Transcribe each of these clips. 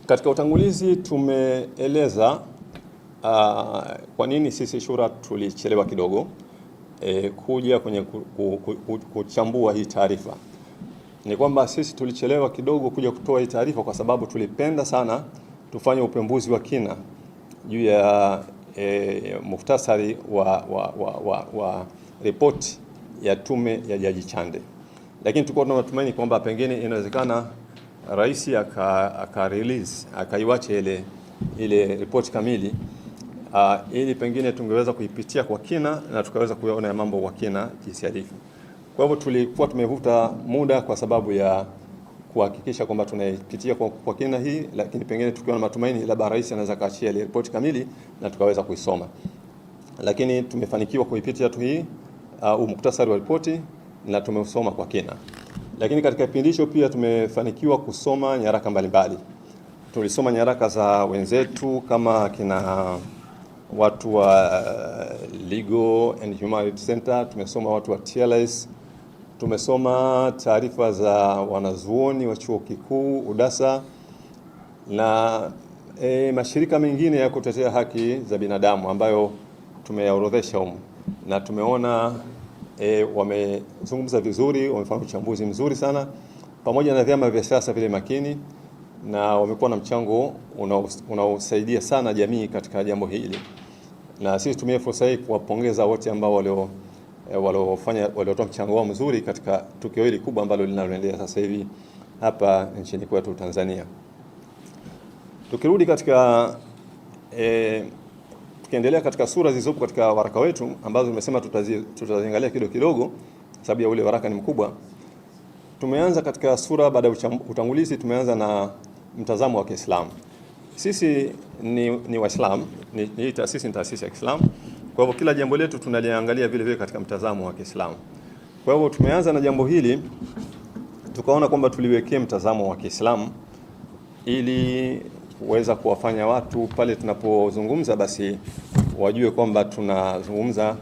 Katika utangulizi tumeeleza kwa nini sisi Shura tulichelewa kidogo kuja kwenye kuchambua hii taarifa. Ni kwamba sisi tulichelewa kidogo kuja kutoa hii taarifa kwa sababu tulipenda sana tufanye upembuzi wa kina juu ya muhtasari wa ripoti ya tume ya Jaji Chande, lakini tulikuwa tunatumaini kwamba pengine inawezekana rais akaiwache ile ripoti kamili ili pengine tungeweza kuipitia kwa kina na tukaweza kuyaona mambo kwa kina jinsi yalivyo. Kwa hivyo tulikuwa tumevuta muda kwa sababu ya kuhakikisha kwamba tunaipitia kwa kina hii, lakini pengine tukiwa na matumaini labda rais anaweza kaachia ile ripoti kamili na tukaweza kuisoma, lakini tumefanikiwa kuipitia tu hii muhtasari wa ripoti na tumeusoma kwa kina. Lakini katika kipindi hicho pia tumefanikiwa kusoma nyaraka mbalimbali. Tulisoma nyaraka za wenzetu kama kina watu wa Legal and Human Rights Center, tumesoma watu wa TLS, tumesoma taarifa za wanazuoni wa chuo kikuu UDASA na mashirika mengine ya kutetea haki za binadamu ambayo tumeyaorodhesha humu, na tumeona wamezungumza vizuri, wamefanya uchambuzi mzuri sana, pamoja na vyama vya siasa vile makini, na wamekuwa na mchango unaosaidia sana jamii katika jambo hili. Na sisi tumie fursa hii kuwapongeza wote ambao waliotoa mchango wao mzuri katika tukio hili kubwa ambalo linaloendelea sasa hivi hapa nchini kwetu Tanzania. Tukirudi katika tukiendelea katika sura zilizopo katika waraka wetu ambazo nimesema tutaziangalia kidogo sababu ya ule waraka ni mkubwa. Tumeanza katika sura baada ya utangulizi, tumeanza na mtazamo wa Kiislamu. Sisi ni Waislamu, ni taasisi ya Kiislamu. Kwa hivyo kila jambo letu tunaliangalia vile vile katika mtazamo wa Kiislamu. Kwa hivyo tumeanza na jambo hili, tukaona kwamba tuliwekea mtazamo wa Kiislamu ili kuweza kuwafanya watu pale tunapozungumza basi wajue kwamba tunazungumza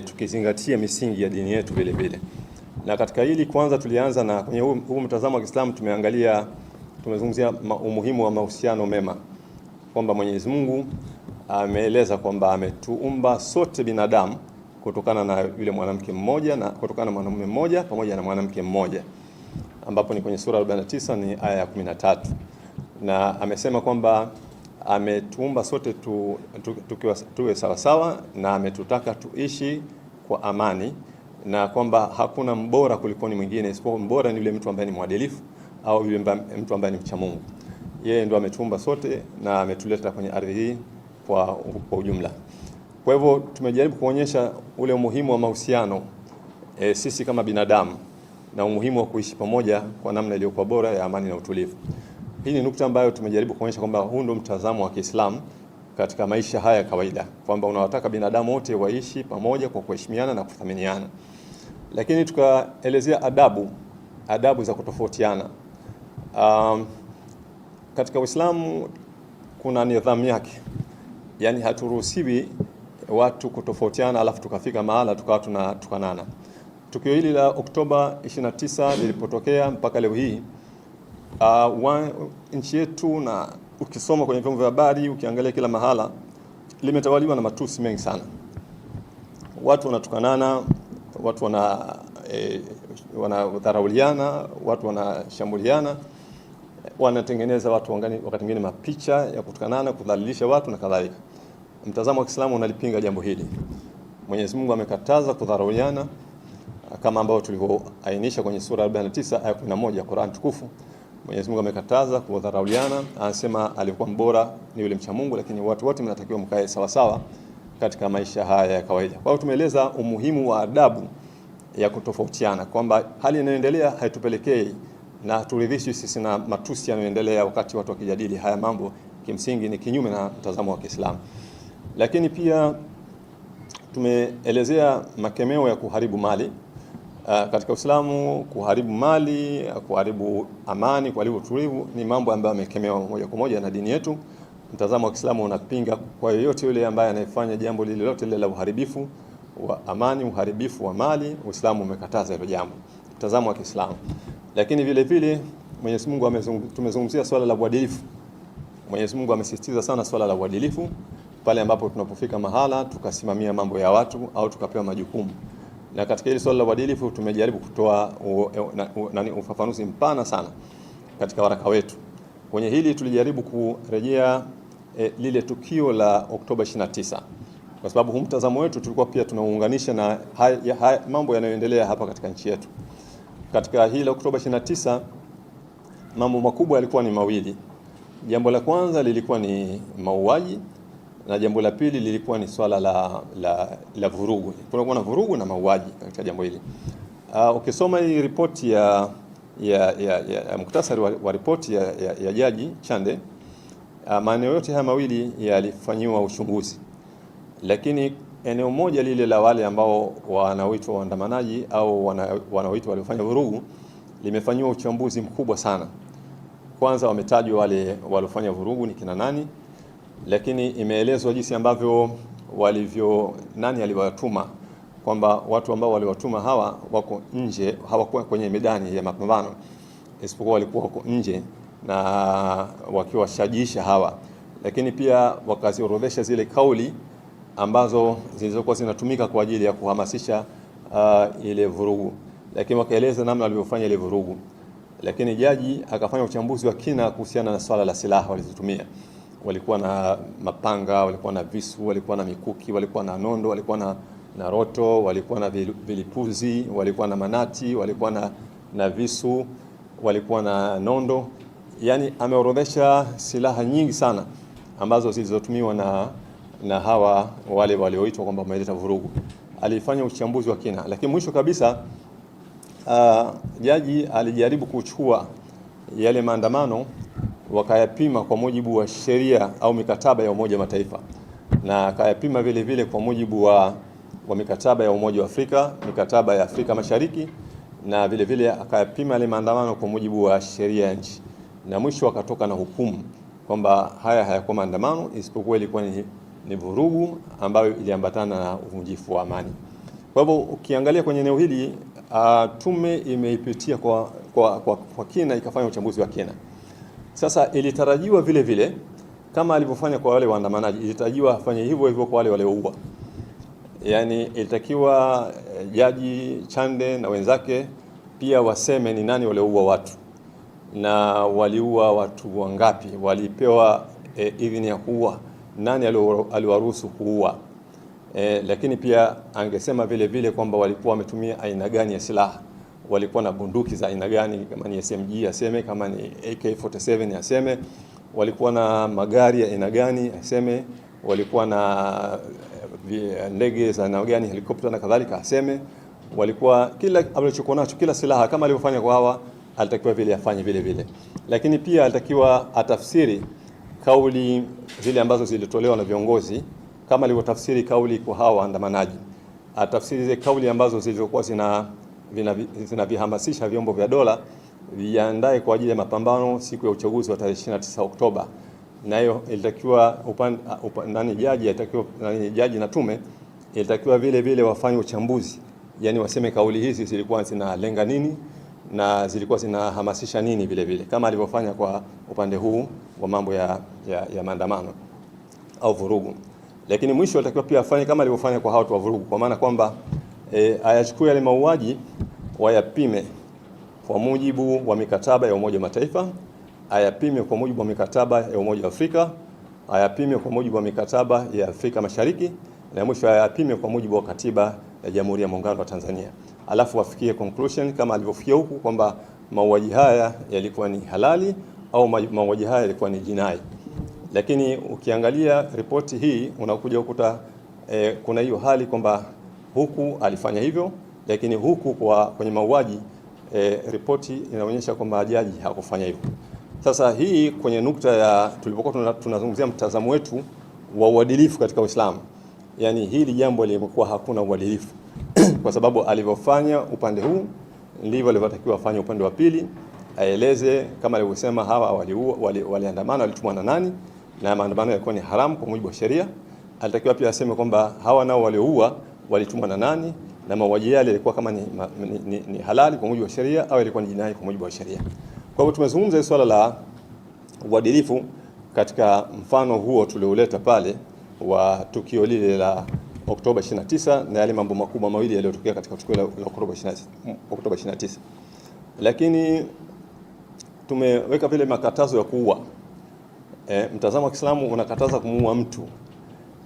tukizingatia misingi ya dini yetu vile vile. Na katika hili kwanza tulianza na kwenye huu mtazamo wa Kiislamu tumezungumzia umuhimu wa mahusiano mema, kwamba Mwenyezi Mungu ameeleza kwamba ametuumba sote binadamu kutokana na yule mwanamke mmoja na kutokana na mwanamume mmoja pamoja na mwanamke mmoja, ambapo ni kwenye sura 49 ni aya ya 13, na amesema kwamba ametuumba sote tuwe sawasawa na ametutaka tuishi kwa amani, na kwamba hakuna mbora kulikoni mwingine isipokuwa mbora ni yule mtu ambaye ni mwadilifu au yule mtu ambaye ni mcha Mungu. Yeye ndo ametuumba sote na ametuleta kwenye ardhi hii kwa ujumla. Kwa hivyo tumejaribu kuonyesha ule umuhimu wa mahusiano sisi kama binadamu na umuhimu wa kuishi pamoja kwa namna iliyokuwa bora ya amani na utulivu. Hii ni nukta ambayo tumejaribu kuonyesha kwamba huu ndio mtazamo wa Kiislamu katika maisha haya ya kawaida, kwamba unawataka binadamu wote waishi pamoja kwa kuheshimiana na kuthaminiana. Lakini tukaelezea adabu za kutofautiana. Katika Uislamu kuna nidhamu yake, yani haturuhusiwi watu kutofautiana alafu tukafika mahala tukawa tunatukanana. Tukio hili la Oktoba 29 lilipotokea mpaka leo hii nchi yetu, na ukisoma kwenye vyombo vya habari, ukiangalia kila mahala, limetawaliwa na matusi mengi sana. Watu wanatukanana, watu wanadharauliana, watu wanashambuliana, wanatengeneza watu wakati mwingine mapicha ya kutukanana, kudhalilisha watu na kadhalika. Mtazamo wa Kiislamu unalipinga jambo hili. Mwenyezi Mungu amekataza kudharauliana kama ambao tulivyoainisha kwenye sura 49 aya 11 ya Qur'an tukufu. Mwenyezi Mungu amekataza kudharauliana, anasema alikuwa mbora ni yule mcha Mungu, lakini watu wote mnatakiwa mkae sawa sawa katika maisha haya ya kawaida. Kwa hiyo tumeeleza umuhimu wa adabu ya kutofautiana, kwamba hali inayoendelea haitupelekei na turidhishi sisi na matusi yanayoendelea wakati watu wakijadili haya mambo, kimsingi ni kinyume na mtazamo wa Kiislamu. Lakini pia tumeelezea makemeo ya kuharibu mali. Katika Uislamu kuharibu mali, kuharibu amani, kuharibu utulivu ni mambo ambayo yamekemewa moja kwa moja na dini yetu. Mtazamo wa Kiislamu unapinga kwa yoyote yule ambaye anayefanya jambo lolote lile la uharibifu wa amani, uharibifu wa mali. Uislamu umekataza hilo jambo, mtazamo wa Kiislamu. Lakini vile vile Mwenyezi Mungu tumezungumzia swala la uadilifu Mwenyezi Mungu amesisitiza sana swala la uadilifu pale ambapo tunapofika mahala tukasimamia mambo ya watu au tukapewa majukumu. Na katika hili swala la uadilifu tumejaribu kutoa ufafanuzi mpana sana katika waraka wetu. Kwenye hili tulijaribu kurejea lile tukio la Oktoba 29, kwa sababu mtazamo wetu tulikuwa pia tunaunganisha na mambo yanayoendelea hapa katika nchi yetu. Katika hili la Oktoba 29 mambo makubwa yalikuwa ni mawili. Jambo la kwanza lilikuwa ni mauaji na jambo la pili lilikuwa ni swala la vurugu. Kulikuwa na vurugu na mauaji katika jambo hili. Ukisoma hii ripoti ya muktasari wa ripoti ya Jaji Chande, maeneo yote haya mawili yalifanywa uchunguzi, lakini eneo moja lile la wale ambao wanaoitwa waandamanaji au wanaoitwa waliofanya vurugu limefanywa uchambuzi mkubwa sana. Kwanza wametajwa wale waliofanya vurugu ni kina nani, lakini imeelezwa jinsi ambavyo nani aliwatuma, kwamba watu ambao waliwatuma hawa wako nje, hawakuwa kwenye medani ya mapambano, isipokuwa walikuwa wako nje na wakiwashajisha hawa. Lakini pia wakaziorodhesha zile kauli ambazo zilizokuwa zinatumika kwa ajili ya kuhamasisha ile vurugu, lakini wakaeleza namna walivyofanya ile vurugu. Lakini jaji akafanya uchambuzi wa kina kuhusiana na swala la silaha walizotumia. Walikuwa na mapanga, walikuwa na visu, walikuwa na mikuki, walikuwa na nondo, walikuwa na roto, walikuwa na vilipuzi, walikuwa na manati, walikuwa na visu, walikuwa na nondo. Yani ameorodhesha silaha nyingi sana ambazo zilizotumiwa na hawa wale walioitwa kwamba wameleta vurugu. Alifanya uchambuzi wa kina, lakini mwisho kabisa jaji alijaribu kuchukua yale maandamano wakayapima kwa mujibu wa sheria au mikataba ya Umoja wa Mataifa, na akayapima vile vile kwa mujibu wa mikataba ya Umoja wa Afrika, mikataba ya Afrika Mashariki, na vile vile akayapima yale maandamano kwa mujibu wa sheria ya nchi, na mwisho akatoka na hukumu kwamba haya hayakuwa maandamano, isipokuwa ilikuwa ni vurugu ambayo iliambatana na uvunjifu wa amani. Kwa hivyo ukiangalia kwenye eneo hili tume imeipitia kwa kina, ikafanya uchambuzi wa kina. Sasa ilitarajiwa vile vile kama alivyofanya kwa wale waandamanaji, ilitarajiwa afanye hivyo hivyo kwa wale walioua. Yani ilitakiwa Jaji Chande na wenzake pia waseme ni nani walioua watu na waliua watu wangapi, walipewa idhini ya kuua, nani aliwaruhusu kuua. Lakini pia angesema vile vile kwamba walikuwa wametumia aina gani ya silaha, walikuwa na bunduki za aina gani, kama ni SMG aseme, kama ni AK47 aseme, walikuwa na magari ya aina gani aseme, walikuwa na ndege za aina gani, helikopta na kadhalika aseme, walikuwa kila alichokuwa nacho, kila silaha kama alivyofanya kwa hawa alitakiwa vile afanye vile vile. Lakini pia alitakiwa atafsiri kauli zile ambazo zilitolewa na viongozi kama alivyotafsiri kauli kwa hawa waandamanaji, atafsiri zile kauli ambazo zilizokuwa zinavihamasisha vyombo vya dola viandae kwa ajili ya mapambano siku ya uchaguzi wa tarehe 29 Oktoba. Na hiyo ilitakiwa jaji na tume ilitakiwa vile vile wafanye uchambuzi, yani waseme kauli hizi zilikuwa zinalenga nini na zilikuwa zinahamasisha nini vile vile, kama alivyofanya kwa upande huu wa mambo ya maandamano au vurugu. Lakini mwisho alitakiwa pia afanye kama alivyofanya kwa hao watu wa vurugu, kwa maana kwamba ayachukue yale mauaji wayapime kwa mujibu wa mikataba ya Umoja wa Mataifa, ayapime kwa mujibu wa mikataba ya Umoja wa Afrika, ayapime kwa mujibu wa mikataba ya Afrika Mashariki, na mwisho ayapime kwa mujibu wa katiba ya Jamhuri ya Muungano wa Tanzania. Alafu wafikie conclusion kama alivyofikia huku kwamba mauaji haya yalikuwa ni halali au mauaji haya yalikuwa ni jinai. Lakini ukiangalia ripoti hii unakuja ukuta kuna hiyo hali kwamba huku alifanya hivyo, lakini huku kwenye mauaji ripoti inaonyesha kwamba jaji hakufanya hivyo. Sasa hii kwenye nukta ya tulipokuwa tunazungumzia mtazamo wetu wa uadilifu katika Uislamu, yani hili jambo limekuwa hakuna uadilifu kwa sababu alivyofanya upande huu ndivyo alivyotakiwa afanye upande wa pili, aeleze kama alivyosema hawa waliandamana walitumwa na nani na maandamano yalikuwa ni haramu kwa mujibu wa sheria. Alitakiwa pia aseme kwamba hawa nao walioua walitumwa na nani na mauaji yale yalikuwa kama ni halali kwa mujibu wa sheria au ilikuwa ni jinai kwa mujibu wa sheria. Kwa hivyo tumezungumza swala la uadilifu katika mfano huo tulioleta pale wa tukio lile la Oktoba 29 na yale mambo makubwa mawili yaliyotokea katika tukio la Oktoba 29. Lakini tumeweka vile makatazo ya kuua. Mtazamo wa Kiislamu unakataza kumuua mtu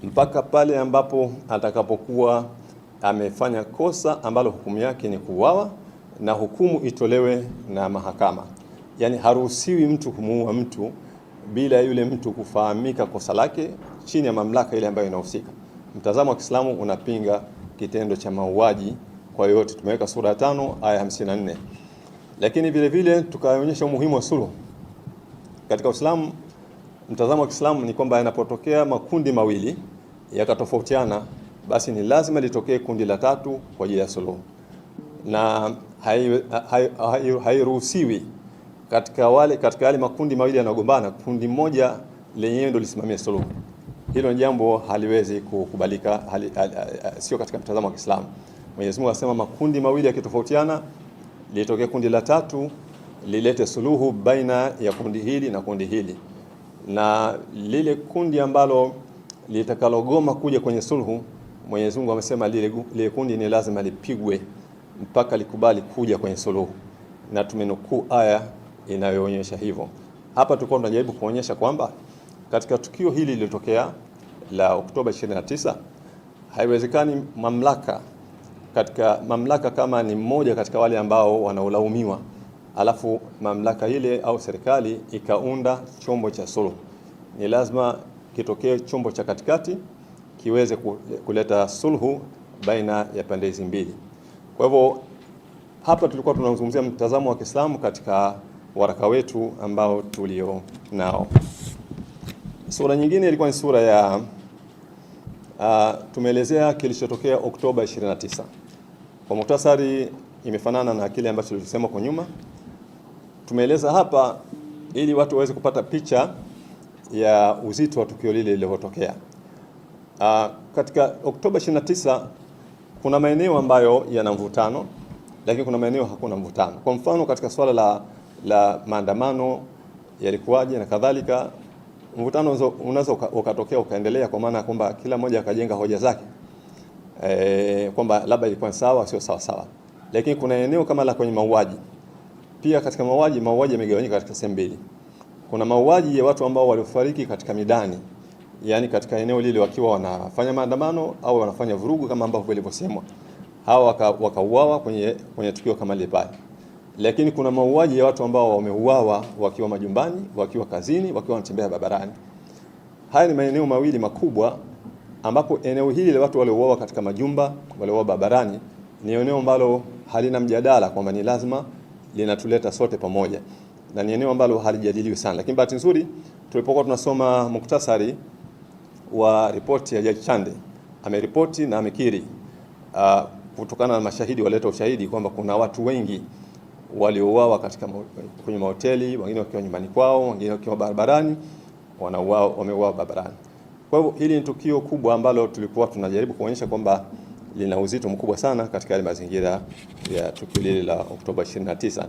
mpaka pale ambapo atakapokuwa amefanya kosa ambalo hukumu yake ni kuuawa na hukumu itolewe na mahakama. Yani haruhusiwi mtu kumuua mtu bila yule mtu kufahamika kosa lake chini ya mamlaka ile ambayo inahusika. Mtazamo wa Kiislamu unapinga kitendo cha mauaji kwa yote. Tumeweka sura ya 5 aya 54. Lakini vile vile tukaonyesha umuhimu wa suluhu. Katika Uislamu, mtazamo wa Kiislamu ni kwamba yanapotokea makundi mawili yakatofautiana, basi ni lazima litokee kundi la tatu kwa ajili ya suluhu. Na hairuhusiwi katika yale makundi mawili yanayogombana, kundi moja lenyewe ndio lisimamie suluhu. Hilo ni jambo haliwezi kukubalika, sio katika mtazamo wa Kiislamu. Mwenyezi Mungu anasema makundi mawili yakitofautiana, litokee kundi la tatu lilete suluhu baina ya kundi hili na kundi hili, na lile kundi ambalo litakalogoma kuja kwenye suluhu, Mwenyezi Mungu amesema lile kundi ni lazima lipigwe mpaka likubali kuja kwenye suluhu, na tumenukuu aya inayoonyesha hivyo. Hapa tulikuwa tunajaribu kuonyesha kwamba katika tukio hili lililotokea la Oktoba 29, haiwezekani mamlaka kama ni mmoja katika wale ambao wanaolaumiwa, alafu mamlaka ile au serikali ikaunda chombo cha suluhu. Ni lazima kitokee chombo cha katikati kiweze kuleta suluhu baina ya pande hizi mbili. Kwa hivyo hapa tulikuwa tunazungumzia mtazamo wa Kiislamu katika waraka wetu ambao tulio nao. Sura nyingine ilikuwa ni sura ya tumeelezea kilichotokea Oktoba 29. Kwa muhtasari, imefanana na kile ambacho tulisema kwa nyuma. Tumeeleza hapa ili watu waweze kupata picha ya uzito wa tukio lile lililotokea. Katika Oktoba 29 kuna maeneo ambayo yana mvutano, lakini kuna maeneo hakuna mvutano. Kwa mfano, katika swala la maandamano yalikuwaje na kadhalika, mvutano unaweza ukatokea ukaendelea, kwa maana kwamba kila mmoja akajenga hoja zake kwamba labda ilikuwa sawa sio sawa. Lakini kuna eneo kama la kwenye mauaji. Pia katika mauaji yamegawanyika katika sehemu mbili. Kuna mauaji ya watu ambao walifariki katika midani, yani katika eneo lile wakiwa wanafanya maandamano au wanafanya vurugu kama ambavyo ilivyosemwa. Hawa wakauawa kwenye tukio kama lile pale. Lakini kuna mauaji ya watu ambao wameuawa wakiwa majumbani, wakiwa kazini, wakiwa wanatembea barabarani. Haya ni maeneo mawili makubwa, ambapo eneo hili la watu waliouawa katika majumba, waliouawa barabarani, ni eneo ambalo halina mjadala kwamba ni lazima linatuleta sote pamoja, na ni eneo ambalo halijadiliwi sana. Lakini bahati nzuri tulipokuwa tunasoma muktasari wa ripoti ya Jaji Chande, ameripoti na amekiri kutokana na mashahidi waleta ushahidi kwamba kuna watu wengi waliouawa kwenye mahoteli, wengine wakiwa nyumbani kwao, wengine wakiwa barabarani, wameuawa barabarani. Kwa hivyo hili ni tukio kubwa ambalo tulikuwa tunajaribu kuonyesha kwamba lina uzito mkubwa sana katika yale mazingira ya tukio lile la Oktoba 29.